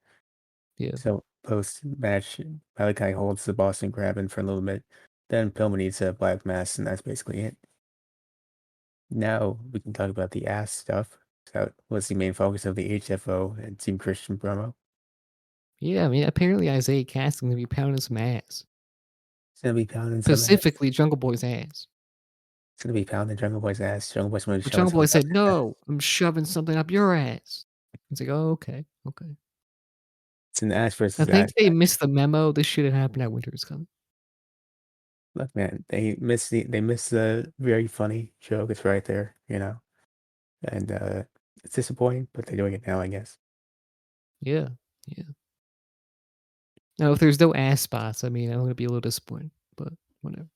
Yeah. So post match, Malachi holds the Boston grabbing for a little bit. Then Pillman eats a black mass, and that's basically it. Now we can talk about the ass stuff. That was the main focus of the HFO and Team Christian promo. Yeah, I mean, apparently Isaiah Cass gonna be pounding some ass. It's gonna be pounding some ass. Specifically, Jungle Boy's ass. It's gonna be pounding Jungle Boy's ass. Jungle Boy's gonna be But showing Jungle Boy something up said, his ass. "No, I'm shoving something up your ass." It's like, "Oh, okay, okay." It's an ass I versus think ass they match. missed the memo. This shouldn't happen at Winter is Coming. Look, man, they missed the very funny joke. It's right there, and it's disappointing, but they're doing it now, I guess. Yeah, yeah. Now, if there's no ass spots, I mean, I'm gonna be a little disappointed, but whatever.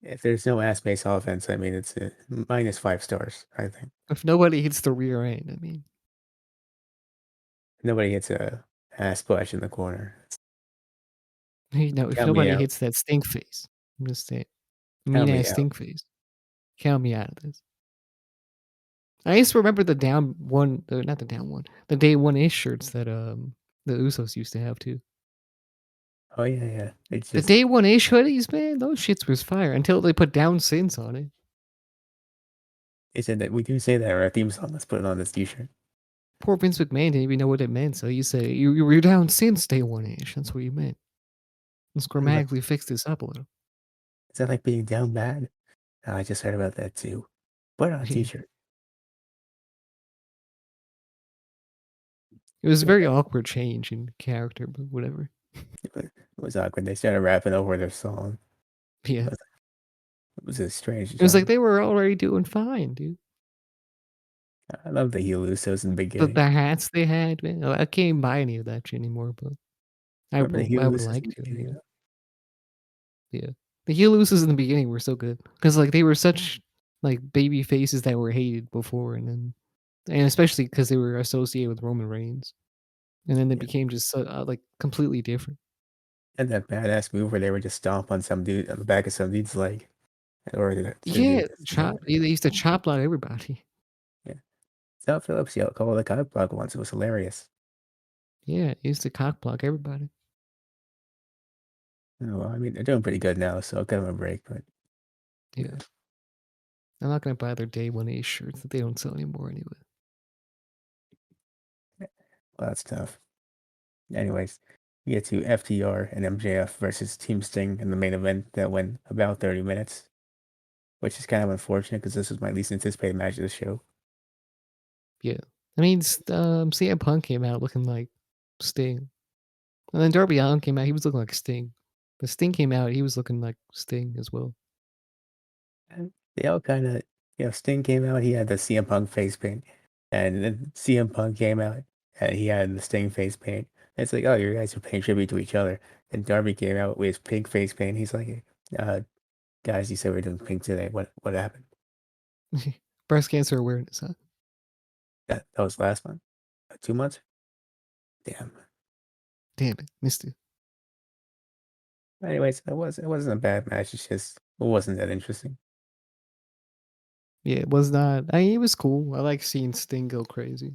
If there's no ass-based offense, I mean, it's a -5 stars, I think. If nobody hits the rear end, I mean, Nobody hits a ass splash in the corner. if Count me nobody out. hits that stink face, I'm just saying, mean Count me ass out. stink face, count me out of this. I used to remember the down one, not the down one, the day one ish shirts that the Usos used to have too. Oh yeah, yeah. It's The just day one ish hoodies, man, those shits was fire until they put down since on it. they said that we do say that in our theme song. Let's put it on this T-shirt. Poor Vince McMahon didn't even know what it meant, so you say you were down since day one ish. That's what you meant. Let's Is that, grammatically fix this up a little. is that like being down bad? Oh, I just heard about that too. Put it on a T-shirt. It was a Yeah, very awkward change in character, but whatever. it was awkward. They started rapping over their song. Yeah. It was a strange It was like time. they were already doing fine, dude. I love the heel Usos in the The beginning. the hats they had, man. I can't even buy any of that shit anymore, but Remember the heel I would Usos like in the to, beginning? Yeah. The heel loses in the beginning were so good because like they were such like baby faces that were hated before, and especially because they were associated with Roman Reigns, and then they Yeah. became just so, like completely different. And that badass move where they would just stomp on some dude on the back of some dude's leg or to do Yeah, this. they used to chop block everybody. Yeah. Sal Phillips yelled called the cock block once. It was hilarious. Yeah, they used to cock block everybody. Oh, well, I mean, they're doing pretty good now, so I'll give them a break, but Yeah. I'm not gonna buy their day one A shirts that they don't sell anymore anyway. well, that's tough. Anyways, we get to FTR and MJF versus Team Sting in the main event that went about 30 minutes, which is kind of unfortunate because this was my least anticipated match of the show. Yeah. I mean, CM Punk came out looking like Sting. And then Darby Allin came out, he was looking like Sting. But Sting came out, he was looking like Sting as well. And they all kind of, Sting came out, he had the CM Punk face paint, and then CM Punk came out and he had the Sting face paint. It's like, oh, you guys are paying tribute to each other. And Darby came out with his pink face paint. He's like, uh, guys, you said we are doing pink today. What happened? Breast cancer awareness, huh? That was last month? 2 months? Damn. Damn it, missed it. Anyways, it wasn't a bad match. It's just it wasn't that interesting. Yeah, it was not. I mean, it was cool. I like seeing Sting go crazy.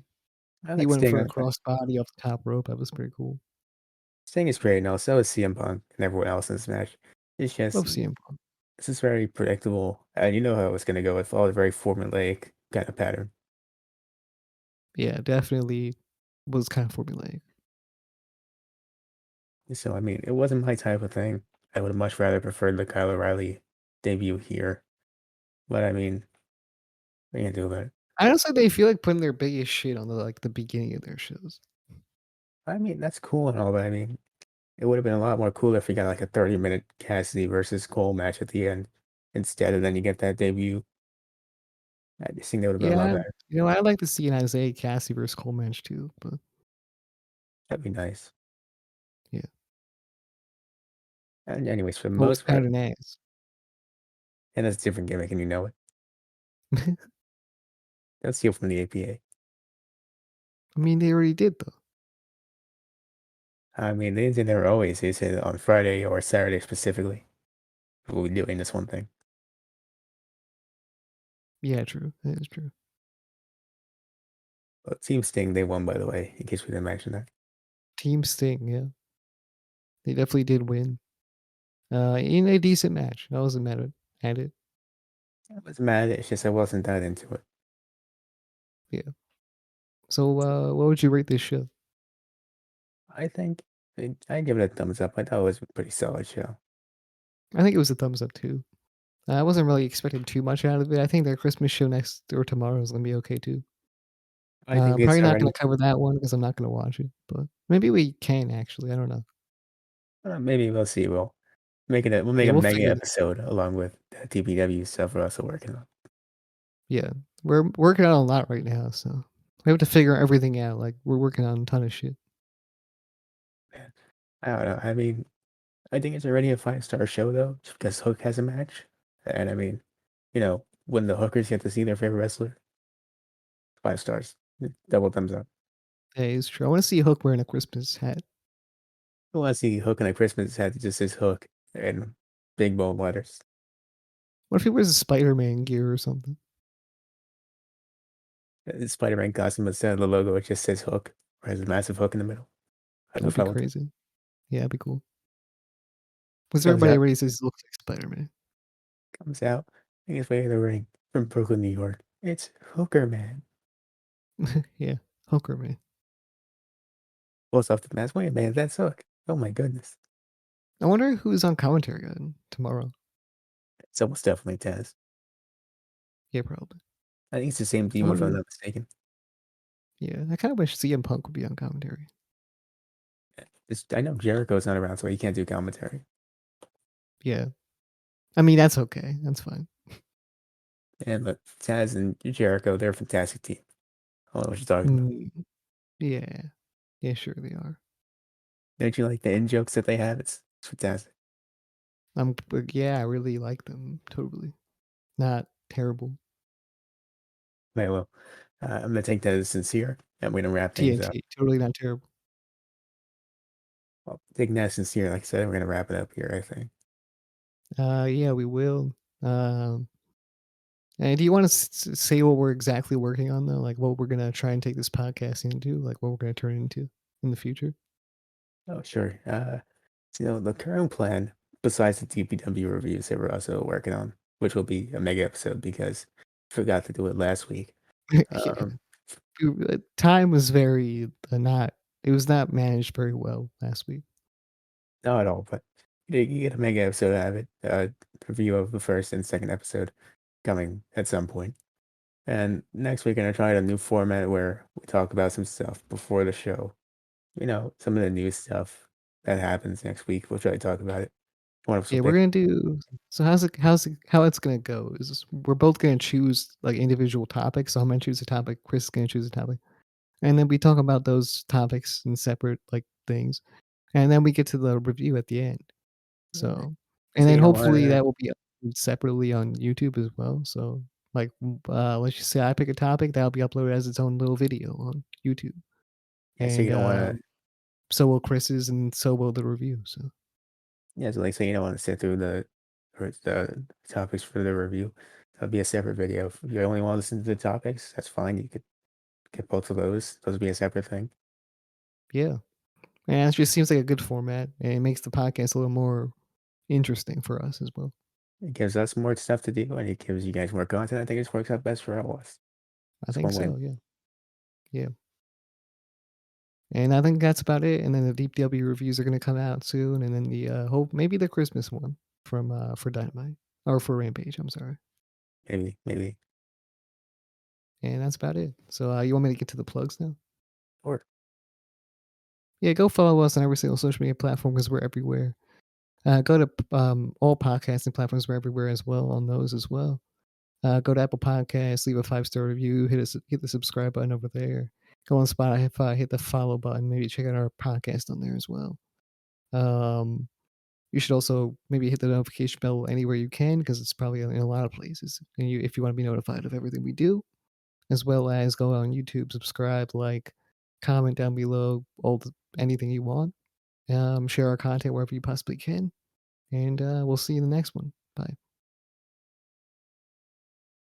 I He like went Sting for a on that. crossbody off the top rope. That was pretty cool. Sting is great, and so is CM Punk and everyone else in this match. It's just Love CM Punk. this is very predictable, and you know how it's gonna go with all the very formulaic kind of pattern. Yeah, definitely was kind of formulaic. So I mean, it wasn't my type of thing. I would have much rather preferred the Kyle O'Reilly debut here. But I mean, what are you gonna do about it? Honestly, they feel like putting their biggest shit on the beginning of their shows. I mean, that's cool and all, but I mean, it would have been a lot more cool if we got like a 30-minute Cassidy versus Cole match at the end instead, and then you get that debut. I just think that would have been a lot Yeah, better. I'd like to see an Isaiah Cassie versus Cole match too, but That'd be nice. yeah. And anyways, for the Cole's most part, pounding ass. and that's a different gimmick, and you know it. Don't steal from the APA. I mean, they already did though. I mean, they didn't say they were always. They said on Friday or Saturday specifically. We'll be doing this one thing. Yeah, true. That is true. But Team Sting, they won, by the way, in case we didn't mention that. Team Sting, yeah. They definitely did win. In a decent match. I wasn't mad at it. I was mad. It's just I wasn't that into it. Yeah. So, what would you rate this show? I think I give it a thumbs up. I thought it was a pretty solid show. I think it was a thumbs up too. I wasn't really expecting too much out of it. I think their Christmas show next or tomorrow is gonna be okay too. I think it's Probably not already. gonna cover that one because I'm not gonna watch it, but maybe we can actually. I don't know. Maybe we'll see. We'll make Yeah, a we'll mega figure this. episode along with the TPW stuff we're also working on. Yeah, we're working on a lot right now, so we have to figure everything out. Like we're working on a ton of shit. Man, I don't know. I mean, I think it's already a 5-star show though, just because Hook has a match. And I mean, when the hookers get to see their favorite wrestler, 5 stars. Double thumbs up. That is true. I want to see Hook wearing a Christmas hat. I want to see Hook in a Christmas hat that just says Hook in big bold letters. What if he wears a Spider-Man gear or something? Spider-Man costume instead of the logo, it just says Hook, or has a massive hook in the middle. I'd be That'd be fine with it. crazy. Yeah, that'd be cool. Because Comes everybody out, already says he looks like Spider-Man. comes out, making his way to the ring from Brooklyn, New York. It's Hooker Man. Yeah, Hooker man. Pulls off the mask. Wait, man, that's Hook. Oh my goodness. I wonder who's on commentary on tomorrow. It's almost definitely Taz. Yeah, probably. I think it's the same I team if I'm wonder. not mistaken. Yeah, I kind of wish CM Punk would be on commentary. I know Jericho's not around, so he can't do commentary. Yeah, I mean that's okay. That's fine. And but Taz and Jericho, they're a fantastic team. I don't know what you're talking about. Mm, yeah, yeah, sure they are. Don't you like the in jokes that they have? It's fantastic. Yeah, I really like them. Totally, not terrible. Right, well, I'm gonna take that as sincere, and we're gonna wrap things up. TNT, totally not terrible. Well, taking that as sincere, like I said, we're gonna wrap it up here. I think. Yeah, we will. And do you want to say what we're exactly working on though? Like what we're gonna try and take this podcast into? Like what we're gonna turn it into in the future? Oh, sure. The current plan, besides the TPW reviews that we're also working on, which will be a mega episode because I forgot to do it last week. Yeah, Um, time was very not. It was not managed very well last week. not at all, but you get a mega episode out of it. Review of the first and second episode coming at some point. And next week, we're gonna try a new format where we talk about some stuff before the show. Some of the new stuff that happens next week. We'll try to talk about it. One of us will Yeah, we're pick. gonna do. So how it's gonna go is we're both gonna choose like individual topics. So I'm gonna choose a topic. Chris is gonna choose a topic, and then we talk about those topics in separate like things, and then we get to the review at the end. Yeah. So, and So then you don't hopefully want that will be uploaded separately on YouTube as well. So, like, let's just say I pick a topic that'll be uploaded as its own little video on YouTube, yeah. So you and don't want to. so will Chris's, and so will the review. So, Yeah. So you don't want to sit through the topics for the review. That'll be a separate video. If you only want to listen to the topics, that's fine. You could Get both of those. Those be a separate thing. Yeah. And it just seems like a good format, and it makes the podcast a little more interesting for us as well. It gives us more stuff to do, and it gives you guys more content. I think it works out best for all of us. I It's think so. win-win. Yeah. Yeah. And I think that's about it. And then the Deep W reviews are going to come out soon, and then the hope maybe the Christmas one from for Dynamite or for Rampage. I'm sorry. Maybe. And that's about it. So you want me to get to the plugs now? Or Yeah, go follow us on every single social media platform because we're everywhere. Go to all podcasting platforms. We're everywhere as well on those as well. Go to Apple Podcasts, leave a 5-star review, hit the subscribe button over there. Go on Spotify, hit the follow button. Maybe check out our podcast on there as well. You should also maybe hit the notification bell anywhere you can because it's probably in a lot of places. And if you want to be notified of everything we do, as well as go on YouTube, subscribe, like, comment down below, anything you want. Share our content wherever you possibly can. And we'll see you in the next one. Bye.